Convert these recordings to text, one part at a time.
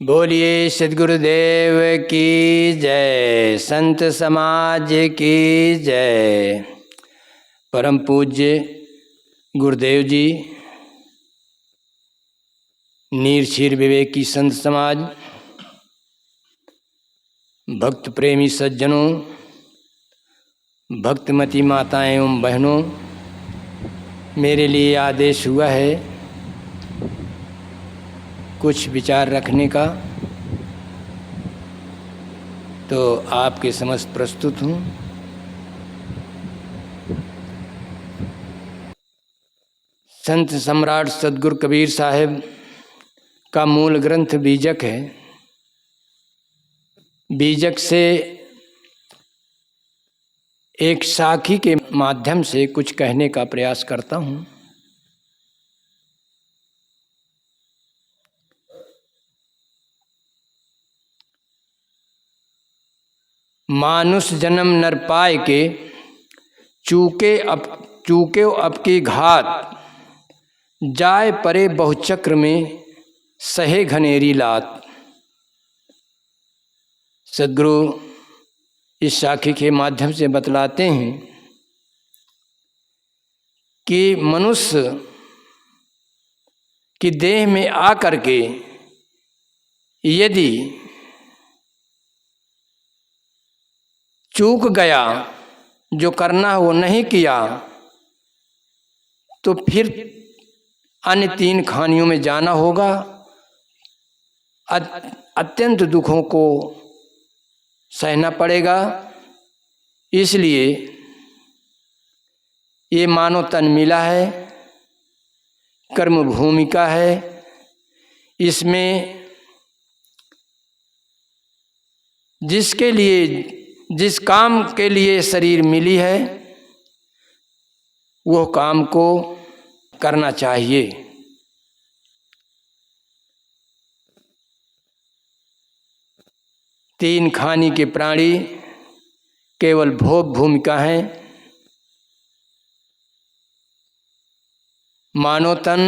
बोलिए सद्गुरुदेव की जय, संत समाज की जय। परम पूज्य गुरुदेव जी, नीर क्षीर विवेकी संत समाज, भक्त प्रेमी सज्जनों, भक्तमती माताएं एवं बहनों, मेरे लिए आदेश हुआ है कुछ विचार रखने का, तो आपके समक्ष प्रस्तुत हूँ। संत सम्राट सद्गुरु कबीर साहब का मूल ग्रंथ बीजक है। बीजक से एक साखी के माध्यम से कुछ कहने का प्रयास करता हूँ। मानुष जन्म नर पाए के, चूके अब की घात, जाए परे बहुचक्र में सहे घनेरी लात। सद्गुरु इस साखी के माध्यम से बतलाते हैं कि मनुष्य की देह में आकर के यदि चूक गया, जो करना है वो नहीं किया, तो फिर अन्य तीन खानियों में जाना होगा। अत्यंत दुखों को सहना पड़ेगा। इसलिए ये मानव तन मिला है, कर्म भूमिका है। इसमें जिस काम के लिए शरीर मिली है, वो काम को करना चाहिए। तीन खानी के प्राणी केवल भोग भूमिका हैं। मानव तन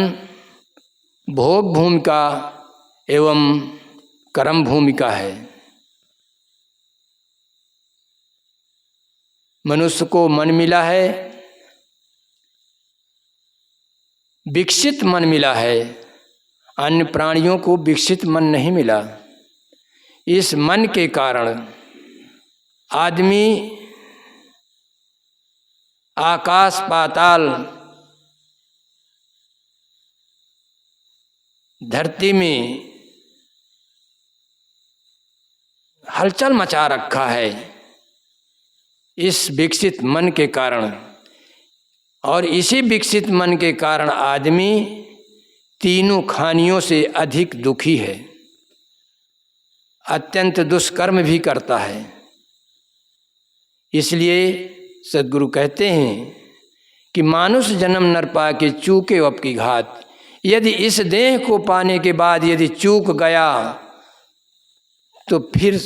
भोग भूमिका एवं कर्म भूमिका है। मनुष्य को मन मिला है, विकसित मन मिला है। अन्य प्राणियों को विकसित मन नहीं मिला। इस मन के कारण आदमी आकाश पाताल धरती में हलचल मचा रखा है, इस विकसित मन के कारण। और इसी विकसित मन के कारण आदमी तीनों खानियों से अधिक दुखी है, अत्यंत दुष्कर्म भी करता है। इसलिए सद्गुरु कहते हैं कि मानुष जन्म नर पाके, चूके अब की घात। यदि इस देह को पाने के बाद यदि चूक गया, तो फिर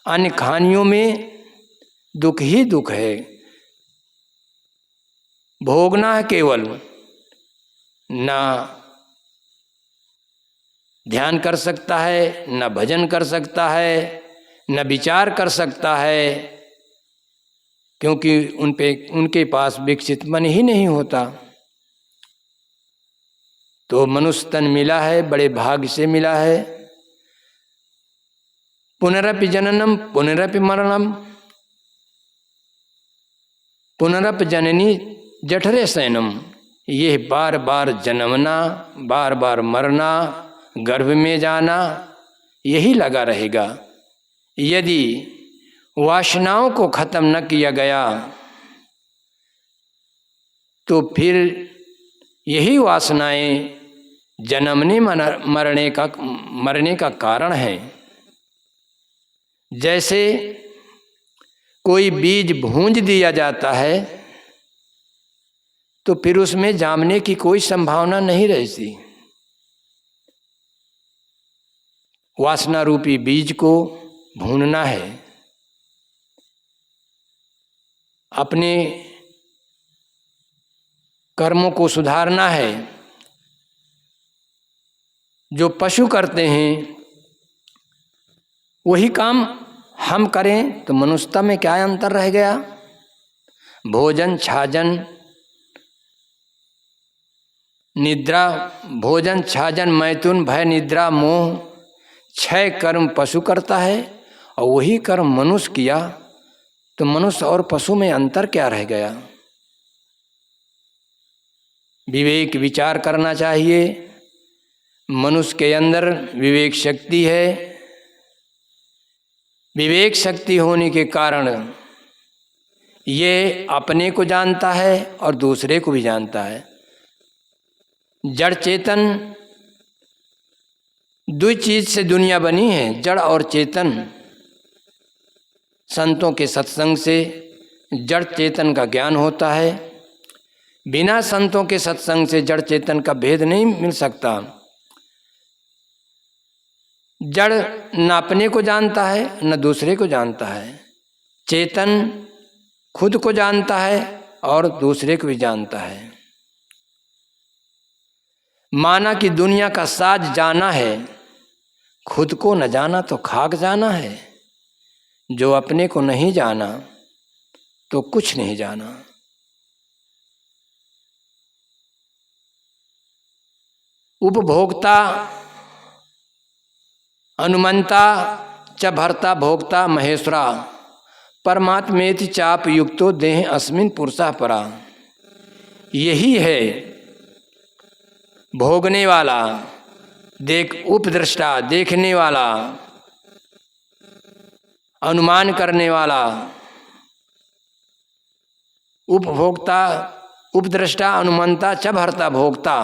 अन्य खानियों में दुख ही दुख है। भोगना है केवल, ना ध्यान कर सकता है, न भजन कर सकता है, न विचार कर सकता है, क्योंकि उनके पास विकसित मन ही नहीं होता। तो मनुष्य तन मिला है, बड़े भाग्य से मिला है। पुनरपि जननम पुनरपि मरणम, पुनरपि जननी जठरे शयनम। ये बार बार जन्मना, बार बार मरना, गर्भ में जाना, यही लगा रहेगा। यदि वासनाओं को खत्म न किया गया, तो फिर यही वासनाएं जन्मने मरने का कारण है। जैसे कोई बीज भूंज दिया जाता है, तो फिर उसमें जामने की कोई संभावना नहीं रहती। वासना रूपी बीज को भूनना है, अपने कर्मों को सुधारना है। जो पशु करते हैं वही काम हम करें तो मनुष्यता में क्या अंतर रह गया। भोजन छाजन निद्रा, भोजन छाजन मैथुन भय निद्रा मोह, 6 कर्म पशु करता है और वही कर्म मनुष्य किया, तो मनुष्य और पशु में अंतर क्या रह गया। विवेक विचार करना चाहिए। मनुष्य के अंदर विवेक शक्ति है। विवेक शक्ति होने के कारण ये अपने को जानता है और दूसरे को भी जानता है। जड़ चेतन दो चीज से दुनिया बनी है, जड़ और चेतन। संतों के सत्संग से जड़ चेतन का ज्ञान होता है। बिना संतों के सत्संग से जड़ चेतन का भेद नहीं मिल सकता। जड़ न अपने को जानता है न दूसरे को जानता है। चेतन खुद को जानता है और दूसरे को भी जानता है। माना कि दुनिया का साज जाना है, खुद को न जाना तो खाक जाना है। जो अपने को नहीं जाना तो कुछ नहीं जाना। उपभोक्ता अनुमंता च भर्ता भोक्ता महेश्वरा, परमात्मेति चाप युक्तो देह अस्मिन पुरुषा परा। यही है भोगने वाला, उपदृष्टा देखने वाला, अनुमान करने वाला, उपभोक्ता उपदृष्टा अनुमंता च भर्ता भोक्ता,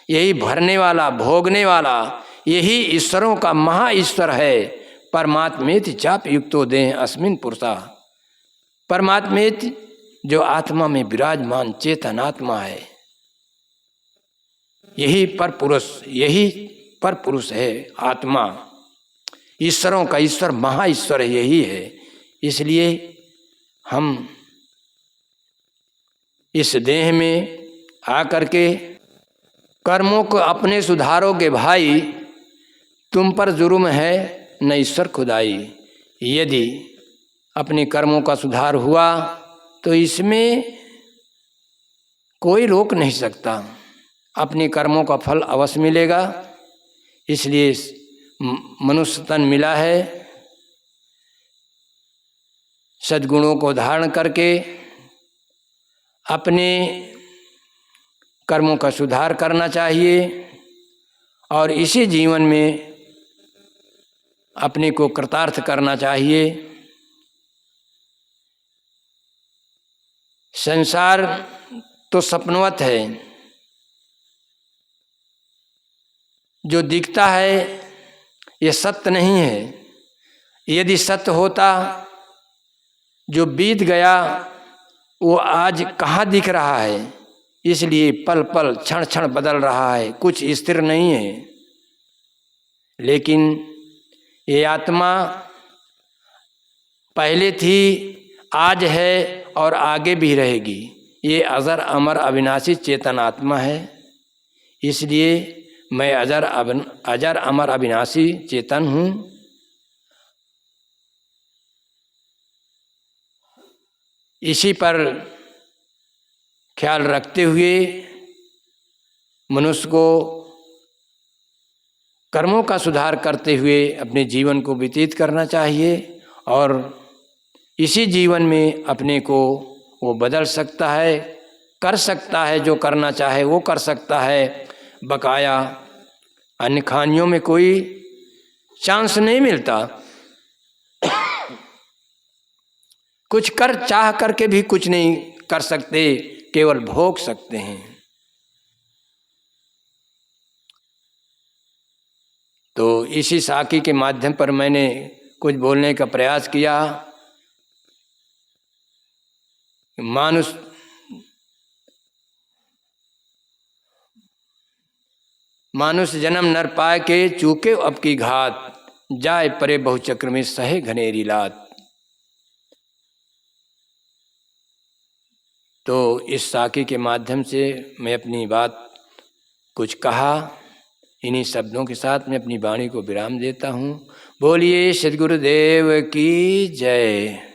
यही भरने वाला भोगने वाला, यही ईश्वरों का महा ईश्वर है। परमात्मेति चाप युक्तो देह अस्मिन पुरुषा, परमात्मेति जो आत्मा में विराजमान चेतन आत्मा है, यही पर पुरुष है आत्मा। ईश्वरों का ईश्वर महा ईश्वर यही है। इसलिए हम इस देह में आकर के कर्मों को अपने सुधारोगे भाई, तुम पर जुर्म है न ईश्वर खुदाई। यदि अपने कर्मों का सुधार हुआ तो इसमें कोई रोक नहीं सकता, अपने कर्मों का फल अवश्य मिलेगा। इसलिए मनुष्य तन मिला है, सद्गुणों को धारण करके अपने कर्मों का सुधार करना चाहिए और इसी जीवन में अपने को कृतार्थ करना चाहिए। संसार तो सपनवत है, जो दिखता है ये सत्य नहीं है। यदि सत्य होता, जो बीत गया वो आज कहाँ दिख रहा है। इसलिए पल पल क्षण क्षण बदल रहा है, कुछ स्थिर नहीं है। लेकिन ये आत्मा पहले थी, आज है और आगे भी रहेगी। ये अजर अमर अविनाशी चेतन आत्मा है। इसलिए मैं अजर अमर अविनाशी चेतन हूँ। इसी पर ख्याल रखते हुए मनुष्य को कर्मों का सुधार करते हुए अपने जीवन को व्यतीत करना चाहिए और इसी जीवन में अपने को वो बदल सकता है, कर सकता है। जो करना चाहे वो कर सकता है। बकाया अन्य खानियों में कोई चांस नहीं मिलता। कुछ कर चाह करके भी कुछ नहीं कर सकते, केवल भोग सकते हैं। तो इसी साखी के माध्यम पर मैंने कुछ बोलने का प्रयास किया। मानुष जन्म नर पाए के चूके अब की घात, जाए परे बहुचक्र में सहे घनेरी लात। तो इस साखी के माध्यम से मैं अपनी बात कुछ कहा। इन्हीं शब्दों के साथ मैं अपनी वाणी को विराम देता हूँ। बोलिए सद्गुरुदेव की जय।